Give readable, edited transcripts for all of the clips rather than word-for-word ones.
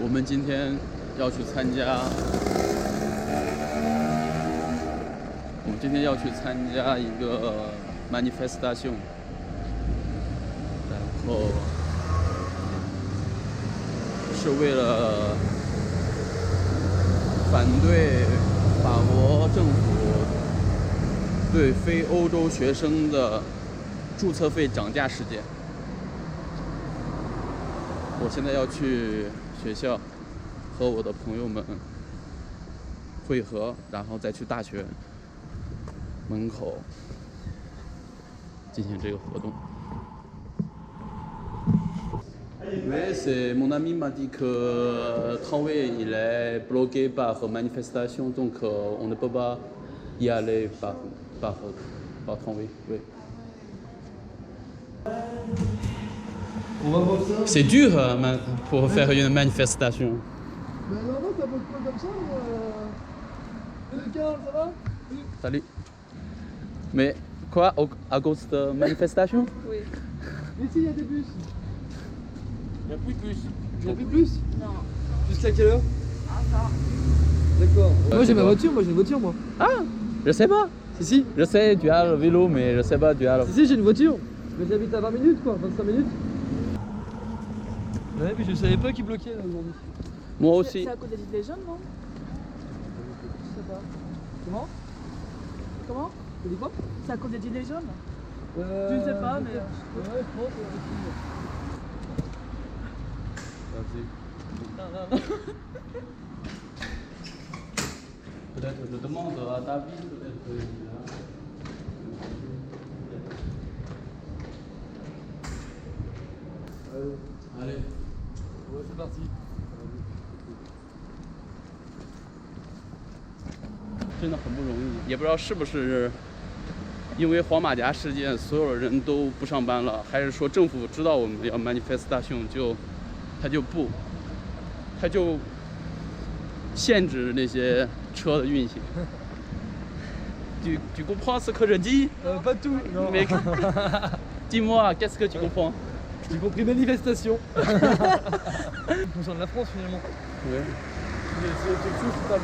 我们今天要去参加，一个 manifestation， 然后是为了反对法国政府对非欧洲学生的注册费涨价事件。我现在要去学校和我的朋友们会合，然后再去大学门口进行这个活动。Oui, c'est mon ami m'a dit que Tramway il est bloqué par manifestation, donc on ne peut pas y aller par Tramway. Oui. C'est dur pour faire une manifestation. Mais non, t'as pas de quoi comme ça, Carl, ça va? Salut. Mais quoi, à cause de manifestation? Oui. Ici, il y a des bus. Il n'y a plus de bus. Il n'y a plus de bus? Non. Jusqu'à quelle heure? Ah, ça. D'accord. Moi, j'ai c'est ma pas. voiture, j'ai une voiture, moi. Ah, je sais pas. Si, Je sais, tu as le vélo, mais je sais pas, tu as le... j'ai une voiture. Mais j'habite à 20 minutes, quoi, 25 minutes. Ouais, mais je savais pas qu'ils bloquaient là aujourd'hui. Moi aussi. C'est à cause des gilets jaunes, non? Je sais pas. Comment? Comment? Tu dis quoi? C'est à cause des gilets jaunes? Je Je sais pas, mais- Ouais, je pense. Non. Peut-être je demande à David, peut-être qu'il a... Allez. Ouais, c'est parti. 真的很不容易，也不知道是不是因为黄马甲事件，所有人都不上班了，还是说政府知道我们要 manifestation 他就限制那些车的运行。Tu comprends ce que je dis? Pas tout, non. Mais dis-moi, qu'est-ce que tu comprends? J'ai compris manifestation. On sent de la France finalement. Ouais. C'est quelque chose qui parle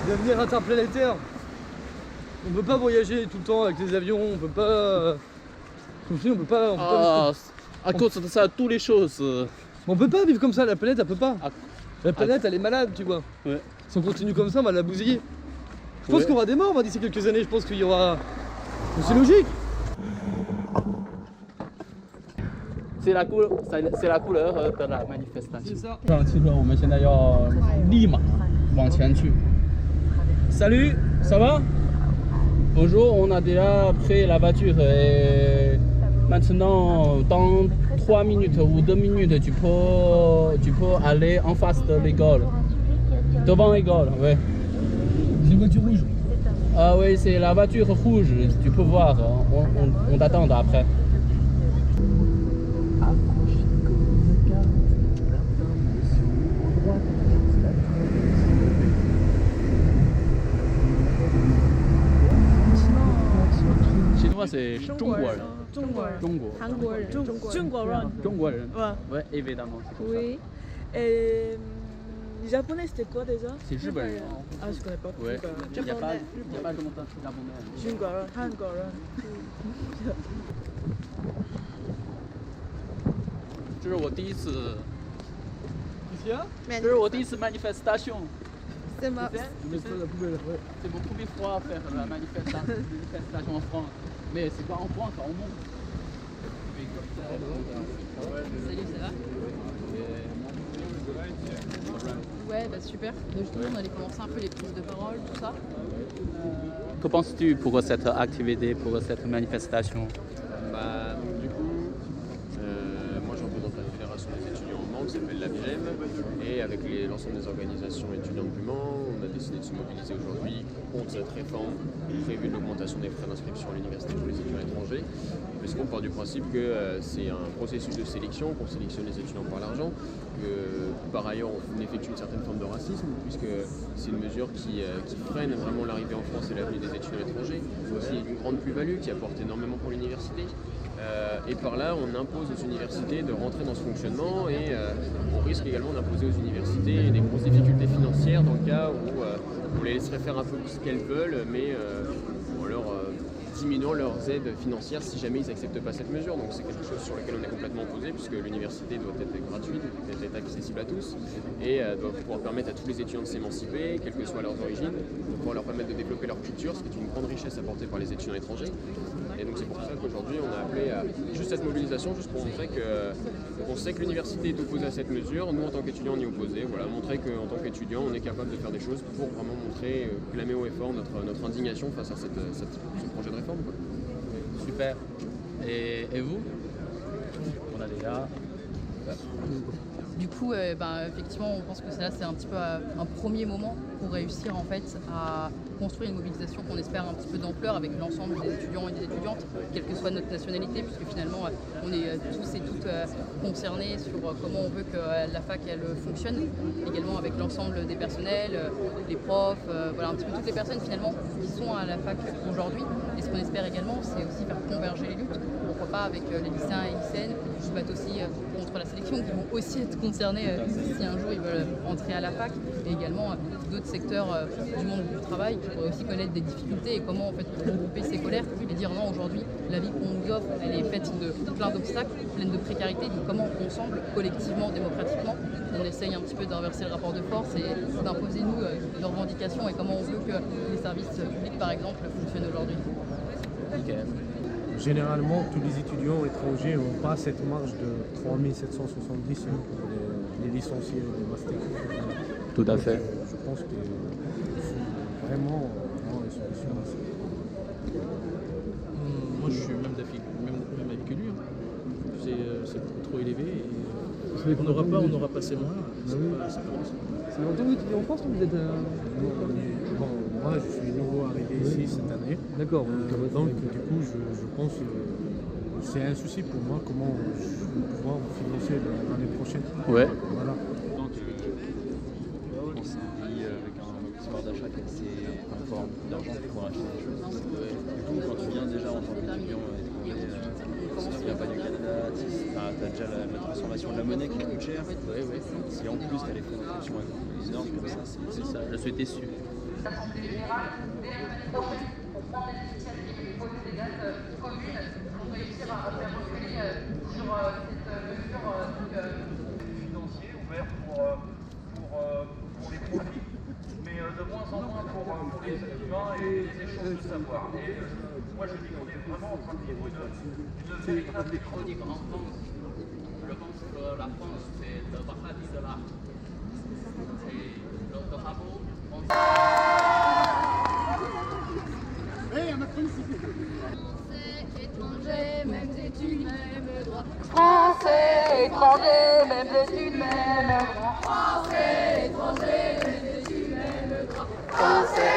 d'avenir interplanétaire. On peut pas voyager tout le temps avec les avions, on peut pas. Comme je dis, on peut pas. Ah, à cause de ça, toutes les choses. On peut pas vivre comme ça, la planète elle peut pas. Ah. La planète elle est malade, tu vois. Ouais. Si on continue comme ça, on va la bousiller. Je pense Ouais. qu'il y aura des morts, moi, d'ici quelques années, je pense qu'il y aura. Mais c'est logique. C'est la couleur de la manifestation. C'est ça. 上汽车，我们现在要立马往前去。Salut, ça va? Bonjour, on a déjà pris la voiture et maintenant dans 3 minutes ou 2 minutes tu peux aller en face de l'école. Devant l'école, oui. C'est une voiture rouge. Ah oui, c'est la voiture rouge, tu peux voir, on t'attend après. Chinois c'est 中国人。中国人。中国。韩国人。中国人。中国人。Ouais. Ouais, évidemment. Oui. Et les japonais c'était quoi déjà? C'est 日本人。 Ah, je connais pas. Ouais. Il n'y a pas这么多japonais. 中国人、韩国人。这是我第一次， Qu'est-ce qu'il y a? 这是我第一次 manifestation. C'est ma. Je mets ça dans la poubelle, ouais. C'est mon premier fois à faire la manifestation en France. Mais c'est pas en France, c'est en monde. Salut, ça va? Ouais, bah super. Justement, on allait commencer un peu les prises de parole, tout ça. Que penses-tu pour cette activité, pour cette manifestation? Bah, du coup, moi je représente la fédération des étudiants en Mans qui s'appelle la FGEM, et avec l'ensemble des organisations étudiantes du Mans, on a décidé de se mobiliser aujourd'hui contre cette réforme prévue de l'augmentation des frais d'inscription à l'université pour les étudiants étrangers, puisqu'on part du principe que c'est un processus de sélection, qu'on sélectionne les étudiants par l'argent, que par ailleurs on effectue une certaine forme de racisme, puisque c'est une mesure qui freine vraiment l'arrivée en France et l'avenue des étudiants étrangers, aussi une grande plus-value qui apporte énormément pour l'université. Et par là, on impose aux universités de rentrer dans ce fonctionnement et on risque également d'imposer aux universités des grosses difficultés financières dans le cas où on les laisserait faire un peu ce qu'elles veulent, mais en leur diminuant leurs aides financières si jamais ils n'acceptent pas cette mesure. Donc c'est quelque chose sur lequel on est complètement opposé puisque l'université doit être gratuite, doit être accessible à tous et doit pouvoir permettre à tous les étudiants de s'émanciper, quelles que soient leurs origines, de pouvoir leur permettre de développer leur culture, ce qui est une grande richesse apportée par les étudiants étrangers. Et donc c'est pour ça qu'aujourd'hui on a appelé à juste cette mobilisation, juste pour montrer qu'on sait que l'université est opposée à cette mesure, nous en tant qu'étudiants on y est opposés, voilà, montrer qu'en tant qu'étudiants on est capable de faire des choses pour vraiment montrer, clamer haut et fort notre indignation face à ce projet de réforme. Quoi. Super. Et vous? On a déjà... Du coup, effectivement, on pense que là, c'est un petit peu un premier moment pour réussir en fait à construire une mobilisation qu'on espère un petit peu d'ampleur avec l'ensemble des étudiants et des étudiantes, quelle que soit notre nationalité, puisque finalement, on est tous et toutes concernés sur comment on veut que la fac elle fonctionne, également avec l'ensemble des personnels, les profs, voilà un petit peu toutes les personnes finalement qui sont à la fac aujourd'hui. Et ce qu'on espère également, c'est aussi faire converger les luttes. Pourquoi pas avec les lycéens et lycéennes qui se battent aussi contre la sélection, qui vont aussi être concernés si un jour ils veulent entrer à la fac, et également d'autres secteurs du monde du travail qui pourraient aussi connaître des difficultés et comment en fait regrouper ces colères et dire non, aujourd'hui la vie qu'on nous offre elle est faite de plein d'obstacles, pleine de précarité, donc comment ensemble, collectivement, démocratiquement, on essaye un petit peu d'inverser le rapport de force et d'imposer nous nos revendications et comment on veut que les services publics par exemple fonctionnent aujourd'hui. Okay. Généralement, tous les étudiants étrangers n'ont pas cette marge de 3770 pour les licenciés et les masters. Tout à fait. Je pense qu'il faut vraiment avoir une solution à ça. Moi, je suis même avis que lui. C'est beaucoup trop élevé. Et on n'aura pas ces moyens. C'est longtemps que vous étudiez en France ou vous êtes... Bon, moi, je suis nouveau arrivé ici cette année. D'accord. Donc, du coup, je pense que c'est un souci pour moi comment je vais pouvoir me financer l'année prochaine. Ouais. Voilà. Donc, c'est un pays avec un pouvoir d'achat qui est assez fort, beaucoup d'argent pour acheter des choses. Du coup, quand tu viens déjà en tant qu'étudiant étranger, si tu viens pas du Canada, tu as déjà la transformation de la monnaie qui coûte cher. Si en plus tu as les frais d'inscription énormes comme ça, c'est ça. Je suis déçu. L'Assemblée générale, dès la semaine prochaine, pour prendre des initiatives et poser des dates communes pour réussir à faire reculer sur cette mesure financier ouvert pour les profits, mais de moins en moins pour les humains et les échanges de savoir. Et moi je dis qu'on est vraiment en train de vivre une véritable chronique en France. Je pense que la France c'est le paradis de l'art. Et le rabot, Étrangers, mêmes études, mêmes droits. Français, étrangers, mêmes études, mêmes droits. Français, étrangers, mêmes études, mêmes droits. Français,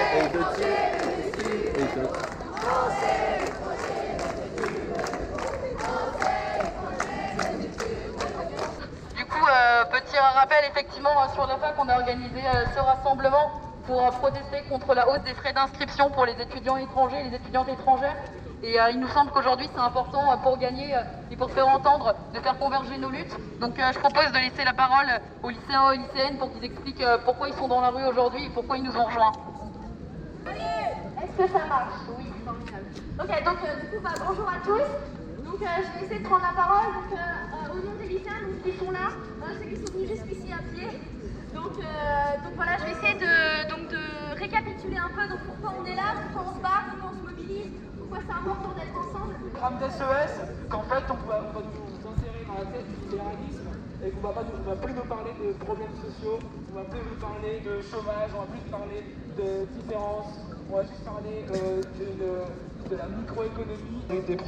Du coup, petit rappel, effectivement, sur la fac, on a organisé ce rassemblement pour protester contre la hausse des frais d'inscription pour les étudiants étrangers et les étudiantes étrangères. Et il nous semble qu'aujourd'hui c'est important pour gagner et pour se faire entendre, de faire converger nos luttes. Donc je propose de laisser la parole aux lycéens et aux lycéennes pour qu'ils expliquent pourquoi ils sont dans la rue aujourd'hui et pourquoi ils nous ont rejoints. Est-ce que ça marche? Oui, formidable. Ok, donc du coup, bonjour à tous. Donc je vais essayer de prendre la parole. Donc, au nom des lycéens qui sont là, ceux qui sont venus jusqu'ici à pied. Donc voilà, je vais essayer de récapituler un peu pourquoi on est là, pourquoi on se bat, pourquoi on se mobilise, pourquoi c'est important d'être ensemble. Le programme d'SES, qu'en fait on va nous insérer dans la tête du libéralisme et qu'on va plus nous parler de problèmes sociaux, on va plus nous parler de chômage, on va plus nous parler de différences, on va juste parler de la microéconomie. Des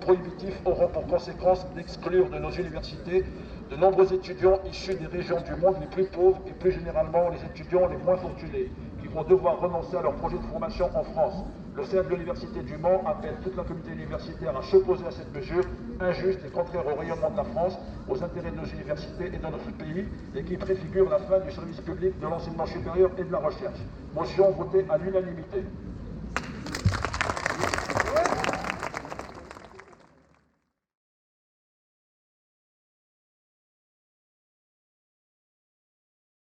prohibitifs auront pour conséquence d'exclure de nos universités de nombreux étudiants issus des régions du monde les plus pauvres et plus généralement les étudiants les moins fortunés, qui vont devoir renoncer à leur projet de formation en France. Le CERN de l'Université du Mans appelle toute la communauté universitaire à s'opposer à cette mesure injuste et contraire au rayonnement de la France, aux intérêts de nos universités et de notre pays, et qui préfigure la fin du service public de l'enseignement supérieur et de la recherche. Motion votée à l'unanimité.